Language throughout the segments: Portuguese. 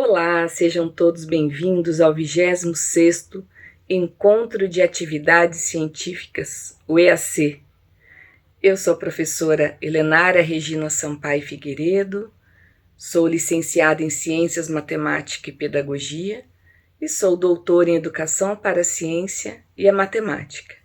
Olá, sejam todos bem-vindos ao 26º Encontro de Atividades Científicas, o EAC. Eu sou a professora Helenara Regina Sampaio Figueiredo, sou licenciada em Ciências, Matemática e Pedagogia e sou doutora em Educação para a Ciência e a Matemática.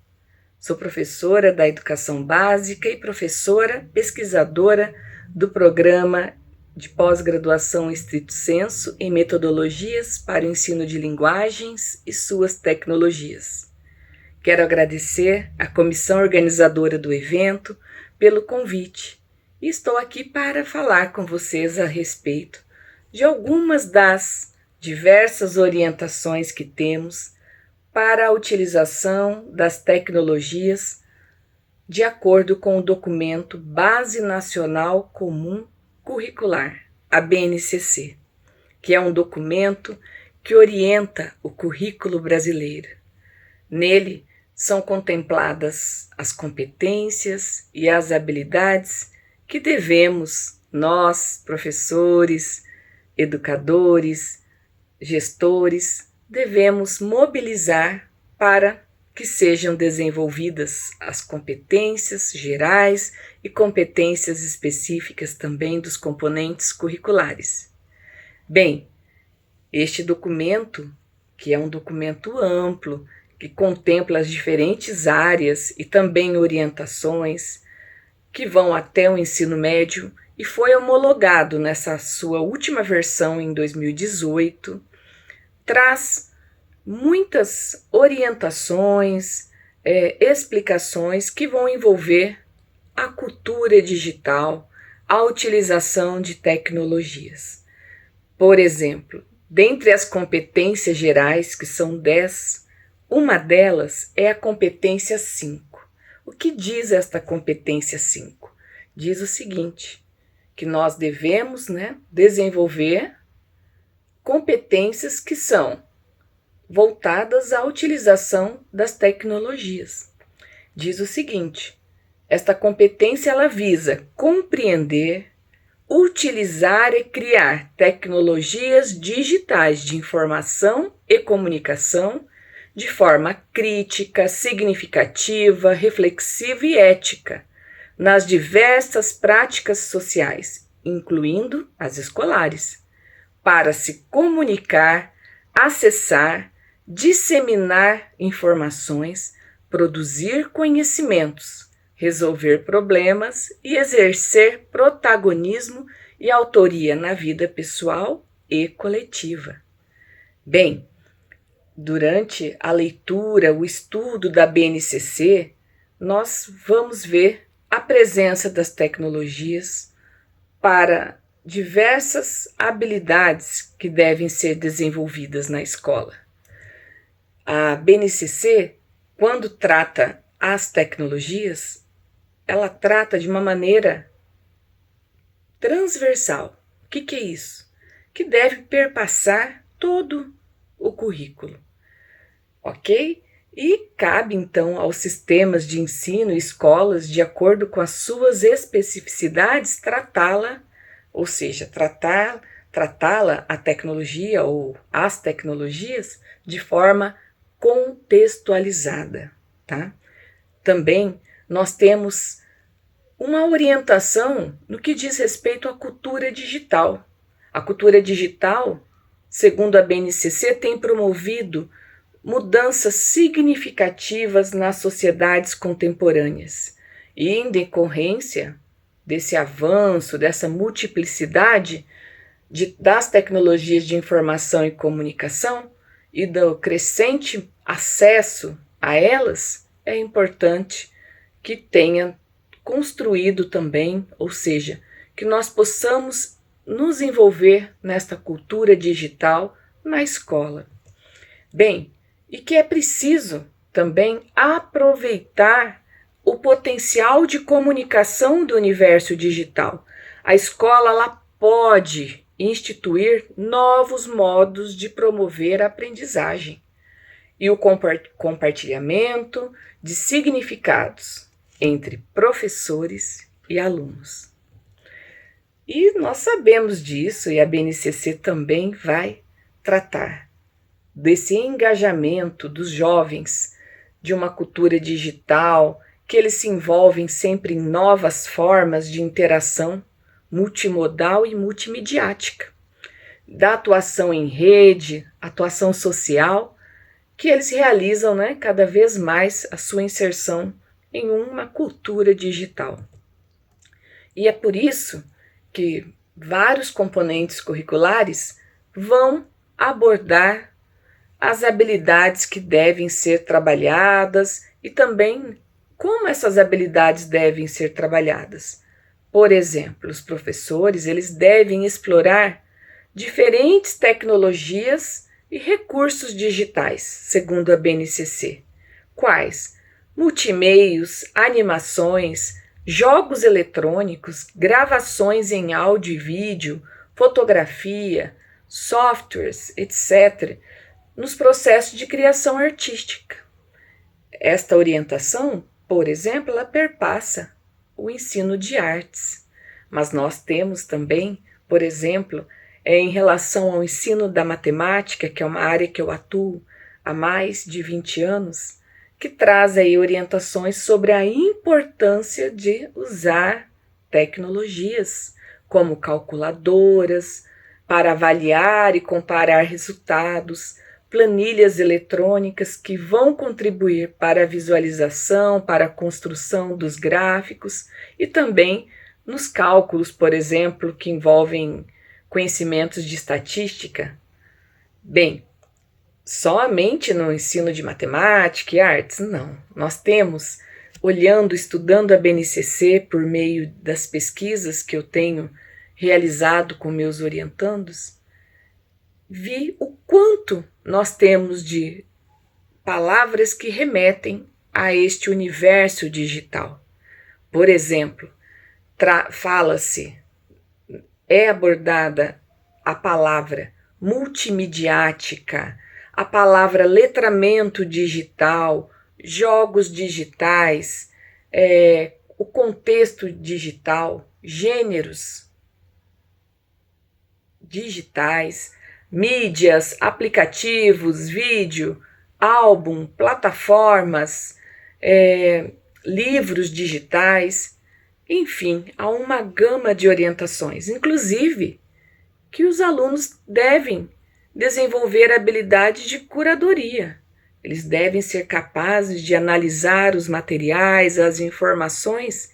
Sou professora da Educação Básica e professora pesquisadora do Programa de Pós-Graduação Estrito Sensu em Metodologias para o Ensino de Linguagens e suas Tecnologias. Quero agradecer à comissão organizadora do evento pelo convite e estou aqui para falar com vocês a respeito de algumas das diversas orientações que temos para a utilização das tecnologias de acordo com o documento Base Nacional Comum Curricular, a BNCC, que é um documento que orienta o currículo brasileiro. Nele são contempladas as competências e as habilidades que devemos, nós, professores, educadores, gestores, devemos mobilizar para que sejam desenvolvidas as competências gerais e competências específicas também dos componentes curriculares. Bem, este documento, que é um documento amplo, que contempla as diferentes áreas e também orientações que vão até o ensino médio e foi homologado nessa sua última versão em 2018, traz muitas orientações, explicações que vão envolver a cultura digital, a utilização de tecnologias. Por exemplo, dentre as competências gerais, que são 10, uma delas é a competência 5. O que diz esta competência 5? Diz o seguinte, que nós devemos, desenvolver competências que são voltadas à utilização das tecnologias. Diz o seguinte, esta competência ela visa compreender, utilizar e criar tecnologias digitais de informação e comunicação de forma crítica, significativa, reflexiva e ética nas diversas práticas sociais, incluindo as escolares, para se comunicar, acessar, disseminar informações, produzir conhecimentos, resolver problemas e exercer protagonismo e autoria na vida pessoal e coletiva. Bem, durante a leitura, o estudo da BNCC, nós vamos ver a presença das tecnologias para diversas habilidades que devem ser desenvolvidas na escola. A BNCC, quando trata as tecnologias, ela trata de uma maneira transversal. O que é isso? Que deve perpassar todo o currículo, ok? E cabe então aos sistemas de ensino e escolas, de acordo com as suas especificidades, tratá-la, ou seja, tratá-la, a tecnologia ou as tecnologias, de forma contextualizada, tá? Também nós temos uma orientação no que diz respeito à cultura digital. A cultura digital, segundo a BNCC, tem promovido mudanças significativas nas sociedades contemporâneas. E em decorrência desse avanço, dessa multiplicidade das tecnologias de informação e comunicação e do crescente acesso a elas, é importante que tenha construído também, ou seja, que nós possamos nos envolver nesta cultura digital na escola. Bem, e que é preciso também aproveitar o potencial de comunicação do universo digital. A escola ela pode instituir novos modos de promover a aprendizagem e o compartilhamento de significados entre professores e alunos. E nós sabemos disso, e a BNCC também vai tratar desse engajamento dos jovens, de uma cultura digital, que eles se envolvem sempre em novas formas de interação multimodal e multimediática, da atuação em rede, atuação social, que eles realizam, cada vez mais a sua inserção em uma cultura digital. E é por isso que vários componentes curriculares vão abordar as habilidades que devem ser trabalhadas e também como essas habilidades devem ser trabalhadas. Por exemplo, os professores, eles devem explorar diferentes tecnologias e recursos digitais, segundo a BNCC. Quais? Multimeios, animações, jogos eletrônicos, gravações em áudio e vídeo, fotografia, softwares, etc., nos processos de criação artística. Esta orientação, por exemplo, ela perpassa o ensino de artes, mas nós temos também, por exemplo, em relação ao ensino da matemática, que é uma área que eu atuo há mais de 20 anos, que traz aí orientações sobre a importância de usar tecnologias, como calculadoras, para avaliar e comparar resultados, planilhas eletrônicas que vão contribuir para a visualização, para a construção dos gráficos e também nos cálculos, por exemplo, que envolvem conhecimentos de estatística. Bem, somente no ensino de matemática e artes? Não. Nós temos, estudando a BNCC por meio das pesquisas que eu tenho realizado com meus orientandos, vi o quanto nós temos de palavras que remetem a este universo digital. Por exemplo, é abordada a palavra multimediática, a palavra letramento digital, jogos digitais, o contexto digital, gêneros digitais, mídias, aplicativos, vídeo, álbum, plataformas, livros digitais, enfim, há uma gama de orientações, inclusive que os alunos devem desenvolver a habilidade de curadoria. Eles devem ser capazes de analisar os materiais, as informações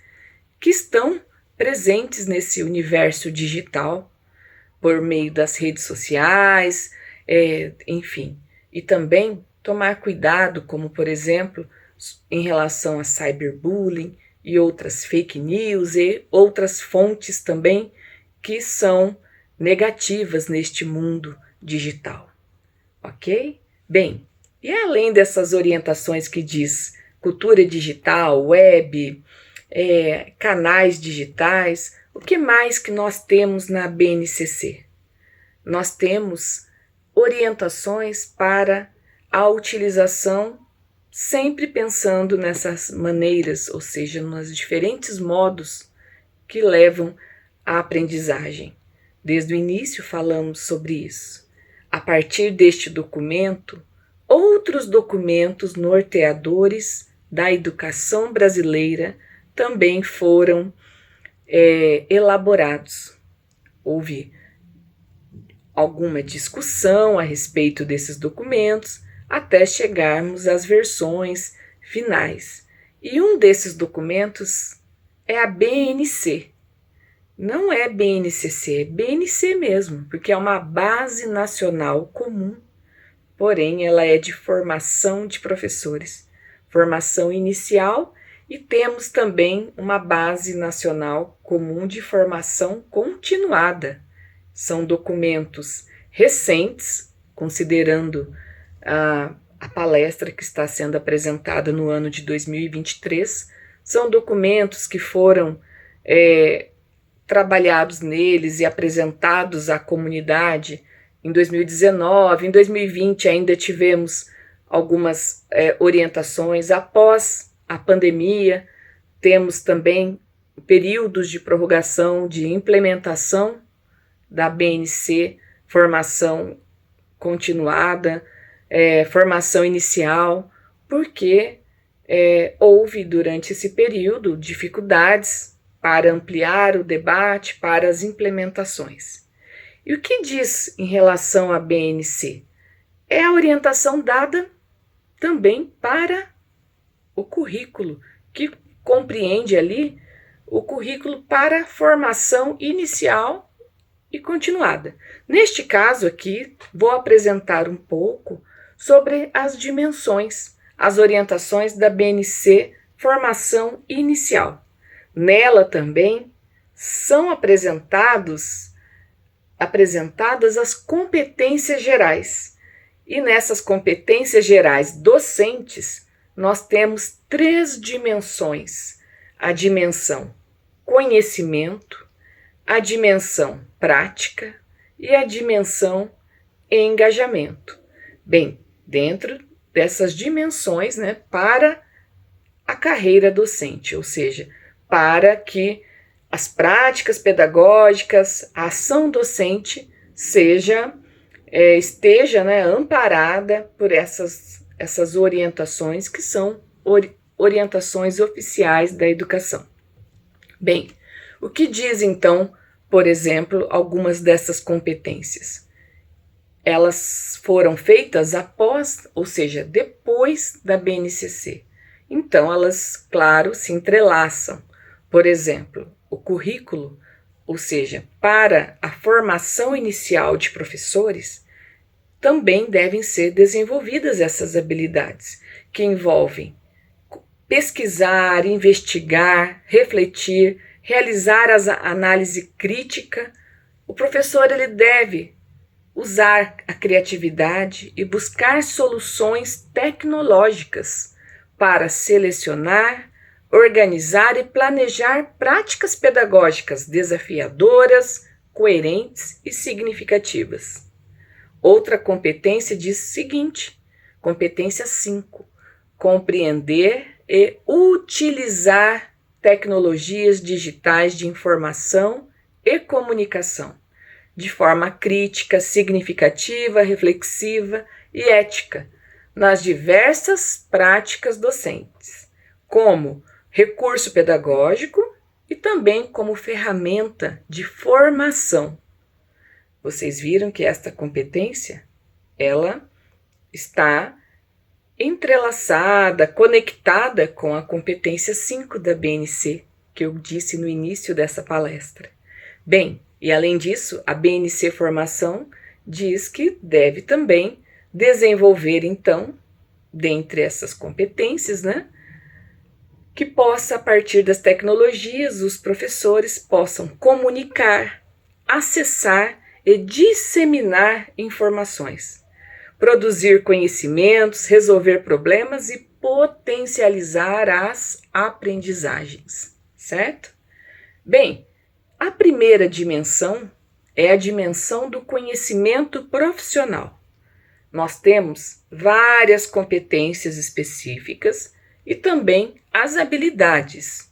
que estão presentes nesse universo digital, por meio das redes sociais, enfim. E também tomar cuidado, como por exemplo, em relação a cyberbullying e outras fake news e outras fontes também que são negativas neste mundo digital. Ok? Bem, e além dessas orientações que diz cultura digital, web, canais digitais, o que mais que nós temos na BNCC? Nós temos orientações para a utilização, sempre pensando nessas maneiras, ou seja, nos diferentes modos que levam à aprendizagem. Desde o início falamos sobre isso. A partir deste documento, outros documentos norteadores da educação brasileira também foram elaborados. Houve alguma discussão a respeito desses documentos até chegarmos às versões finais. E um desses documentos é a BNC. Não é BNCC, é BNC mesmo, porque é uma base nacional comum, porém ela é de formação de professores, formação inicial. E temos também uma base nacional comum de formação continuada. São documentos recentes, considerando a palestra que está sendo apresentada no ano de 2023. São documentos que foram trabalhados neles e apresentados à comunidade em 2019. Em 2020 ainda tivemos algumas orientações. Após a pandemia, temos também períodos de prorrogação de implementação da BNC, formação continuada, formação inicial, porque houve durante esse período dificuldades para ampliar o debate para as implementações. E o que diz em relação à BNC? É a orientação dada também para o currículo, que compreende ali o currículo para formação inicial e continuada. Neste caso aqui, vou apresentar um pouco sobre as dimensões, as orientações da BNC Formação Inicial. Nela também são apresentadas as competências gerais. E nessas competências gerais docentes, nós temos 3 dimensões: a dimensão conhecimento, a dimensão prática e a dimensão engajamento. Bem, dentro dessas dimensões, para a carreira docente, ou seja, para que as práticas pedagógicas, a ação docente esteja amparada por essas orientações que são orientações oficiais da educação. Bem, o que diz então, por exemplo, algumas dessas competências? Elas foram feitas após, ou seja, depois da BNCC. Então, elas, claro, se entrelaçam. Por exemplo, o currículo, ou seja, para a formação inicial de professores, também devem ser desenvolvidas essas habilidades, que envolvem pesquisar, investigar, refletir, realizar a análise crítica. O professor ele deve usar a criatividade e buscar soluções tecnológicas para selecionar, organizar e planejar práticas pedagógicas desafiadoras, coerentes e significativas. Outra competência diz o seguinte, competência 5, compreender e utilizar tecnologias digitais de informação e comunicação, de forma crítica, significativa, reflexiva e ética, nas diversas práticas docentes, como recurso pedagógico e também como ferramenta de formação. Vocês viram que esta competência, ela está entrelaçada, conectada com a competência 5 da BNC, que eu disse no início dessa palestra. Bem, e além disso, a BNC Formação diz que deve também desenvolver, então, dentre essas competências, que possa, a partir das tecnologias, os professores possam comunicar, acessar e disseminar informações, produzir conhecimentos, resolver problemas e potencializar as aprendizagens, certo? Bem, a primeira dimensão é a dimensão do conhecimento profissional. Nós temos várias competências específicas e também as habilidades.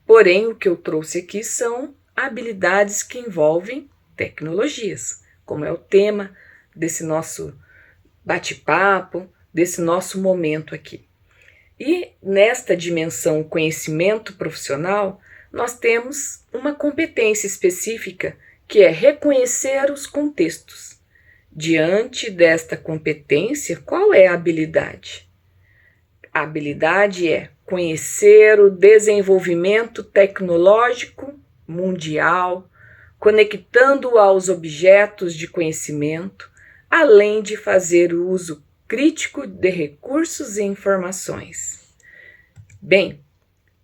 Porém, o que eu trouxe aqui são habilidades que envolvem tecnologias, como é o tema desse nosso bate-papo, desse nosso momento aqui. E nesta dimensão conhecimento profissional, nós temos uma competência específica que é reconhecer os contextos. Diante desta competência, qual é a habilidade? A habilidade é conhecer o desenvolvimento tecnológico mundial, conectando aos objetos de conhecimento, além de fazer o uso crítico de recursos e informações. Bem,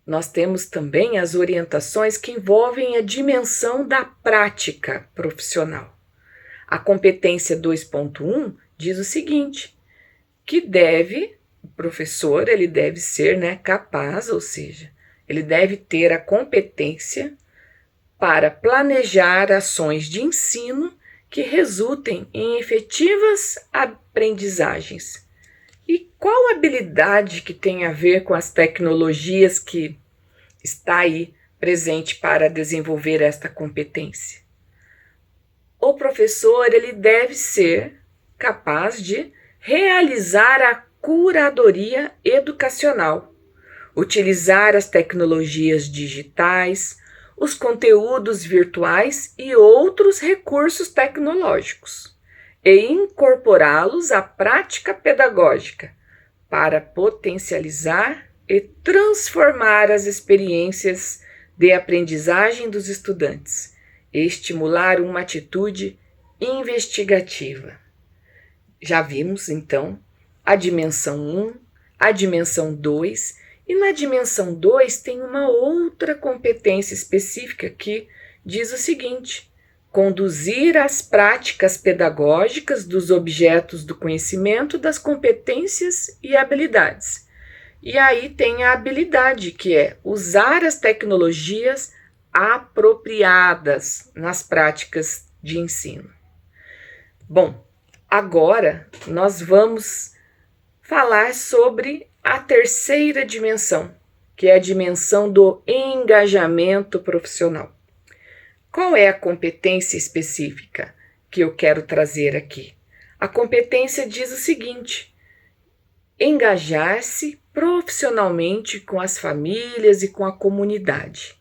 nós temos também as orientações que envolvem a dimensão da prática profissional. A competência 2.1 diz o seguinte, que o professor ele deve ser capaz, ou seja, ele deve ter a competência para planejar ações de ensino que resultem em efetivas aprendizagens. E qual habilidade que tem a ver com as tecnologias que está aí presente para desenvolver esta competência? O professor ele deve ser capaz de realizar a curadoria educacional, utilizar as tecnologias digitais, os conteúdos virtuais e outros recursos tecnológicos, e incorporá-los à prática pedagógica para potencializar e transformar as experiências de aprendizagem dos estudantes e estimular uma atitude investigativa. Já vimos, então, a dimensão 1, a dimensão 2, e na dimensão 2 tem uma outra competência específica que diz o seguinte: conduzir as práticas pedagógicas dos objetos do conhecimento, das competências e habilidades. E aí tem a habilidade, que é usar as tecnologias apropriadas nas práticas de ensino. Bom, agora nós vamos falar sobre a terceira dimensão, que é a dimensão do engajamento profissional. Qual é a competência específica que eu quero trazer aqui? A competência diz o seguinte: engajar-se profissionalmente com as famílias e com a comunidade.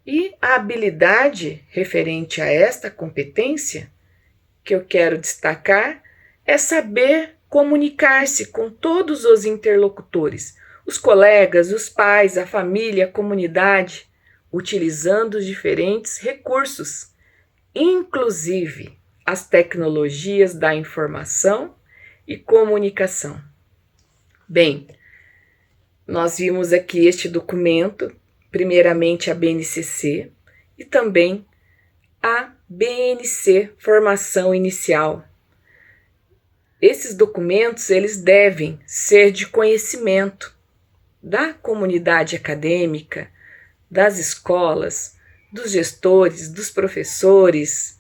E a habilidade referente a esta competência que eu quero destacar é saber comunicar-se com todos os interlocutores, os colegas, os pais, a família, a comunidade, utilizando os diferentes recursos, inclusive as tecnologias da informação e comunicação. Bem, nós vimos aqui este documento, primeiramente a BNCC e também a BNC Formação Inicial. Esses documentos eles devem ser de conhecimento da comunidade acadêmica, das escolas, dos gestores, dos professores,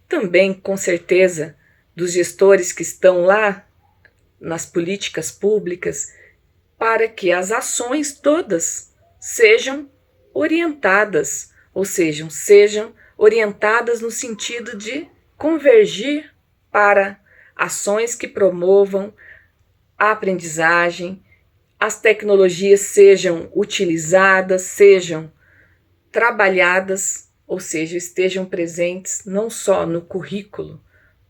também com certeza dos gestores que estão lá nas políticas públicas, para que as ações todas sejam orientadas, ou seja, sejam orientadas no sentido de convergir para ações que promovam a aprendizagem, as tecnologias sejam utilizadas, sejam trabalhadas, ou seja, estejam presentes não só no currículo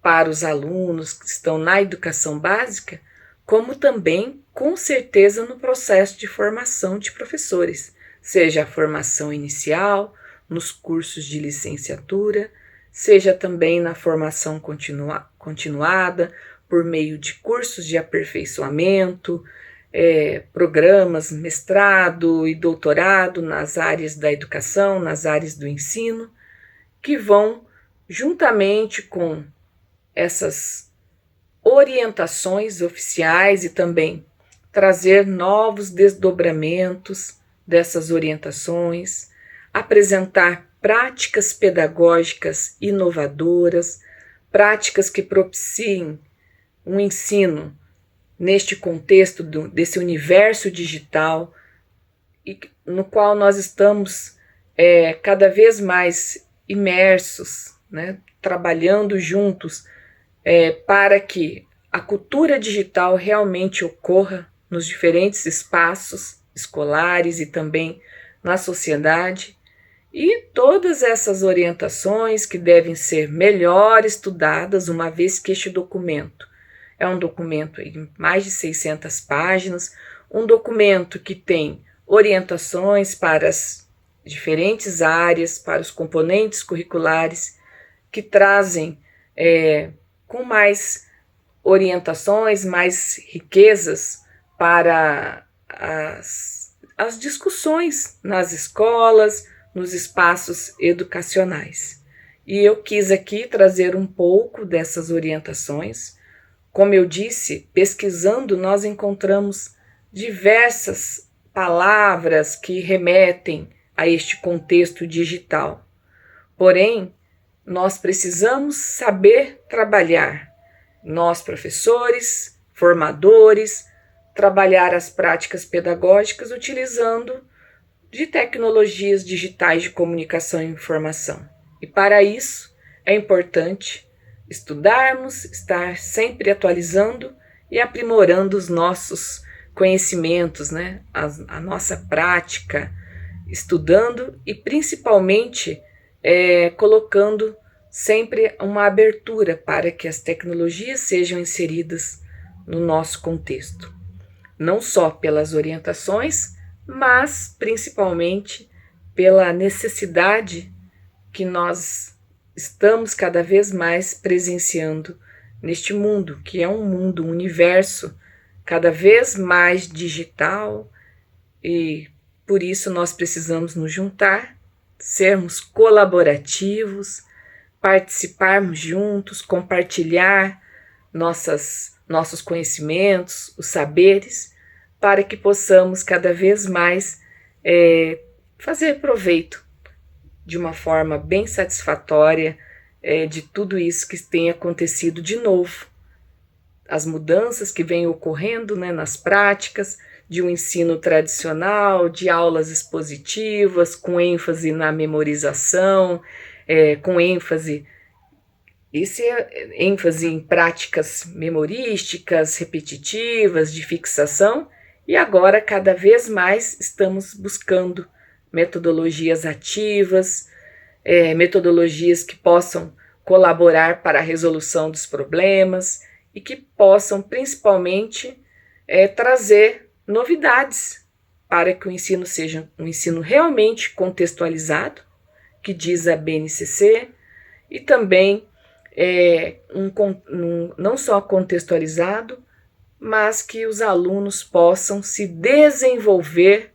para os alunos que estão na educação básica, como também, com certeza, no processo de formação de professores, seja a formação inicial, nos cursos de licenciatura, seja também na formação continuada, por meio de cursos de aperfeiçoamento, programas, mestrado e doutorado nas áreas da educação, nas áreas do ensino, que vão, juntamente com essas orientações oficiais e também trazer novos desdobramentos dessas orientações, apresentar práticas pedagógicas inovadoras, práticas que propiciem um ensino neste contexto desse universo digital, no qual nós estamos cada vez mais imersos, né, trabalhando juntos para que a cultura digital realmente ocorra nos diferentes espaços escolares e também na sociedade, e todas essas orientações que devem ser melhor estudadas, uma vez que este documento é um documento em mais de 600 páginas, um documento que tem orientações para as diferentes áreas, para os componentes curriculares, que trazem com mais orientações, mais riquezas para as discussões nas escolas, nos espaços educacionais. E eu quis aqui trazer um pouco dessas orientações. Como eu disse, pesquisando, nós encontramos diversas palavras que remetem a este contexto digital. Porém, nós precisamos saber trabalhar, nós professores, formadores, trabalhar as práticas pedagógicas utilizando de tecnologias digitais de comunicação e informação. E para isso é importante estudarmos, estar sempre atualizando e aprimorando os nossos conhecimentos, né? A nossa prática, estudando e principalmente colocando sempre uma abertura para que as tecnologias sejam inseridas no nosso contexto. Não só pelas orientações, mas principalmente pela necessidade que nós estamos cada vez mais presenciando neste mundo, que é um mundo, um universo cada vez mais digital, e por isso nós precisamos nos juntar, sermos colaborativos, participarmos juntos, compartilhar nossos conhecimentos, os saberes, para que possamos cada vez mais fazer proveito de uma forma bem satisfatória de tudo isso que tem acontecido de novo. As mudanças que vêm ocorrendo, né, nas práticas de um ensino tradicional, de aulas expositivas, com ênfase na memorização, com ênfase em práticas memorísticas, repetitivas, de fixação, e agora cada vez mais estamos buscando metodologias ativas, metodologias que possam colaborar para a resolução dos problemas e que possam principalmente trazer novidades para que o ensino seja um ensino realmente contextualizado, que diz a BNCC, e também não só contextualizado, mas que os alunos possam se desenvolver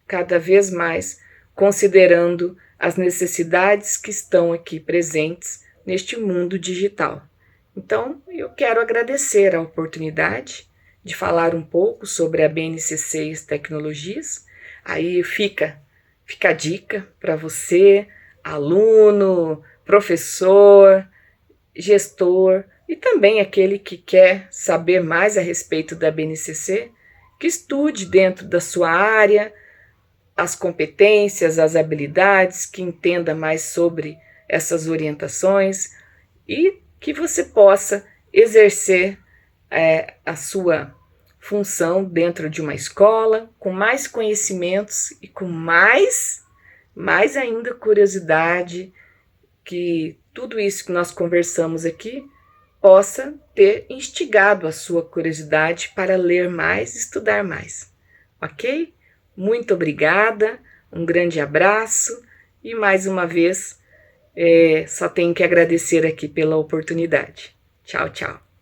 cada vez mais, considerando as necessidades que estão aqui presentes neste mundo digital. Então, eu quero agradecer a oportunidade de falar um pouco sobre a BNCC e as tecnologias. Aí fica a dica para você, aluno, professor, gestor e também aquele que quer saber mais a respeito da BNCC, que estude dentro da sua área as competências, as habilidades, que entenda mais sobre essas orientações e que você possa exercer a sua função dentro de uma escola com mais conhecimentos e com mais ainda curiosidade, que tudo isso que nós conversamos aqui possa ter instigado a sua curiosidade para ler mais e estudar mais, ok? Muito obrigada, um grande abraço e mais uma vez só tenho que agradecer aqui pela oportunidade. Tchau, tchau.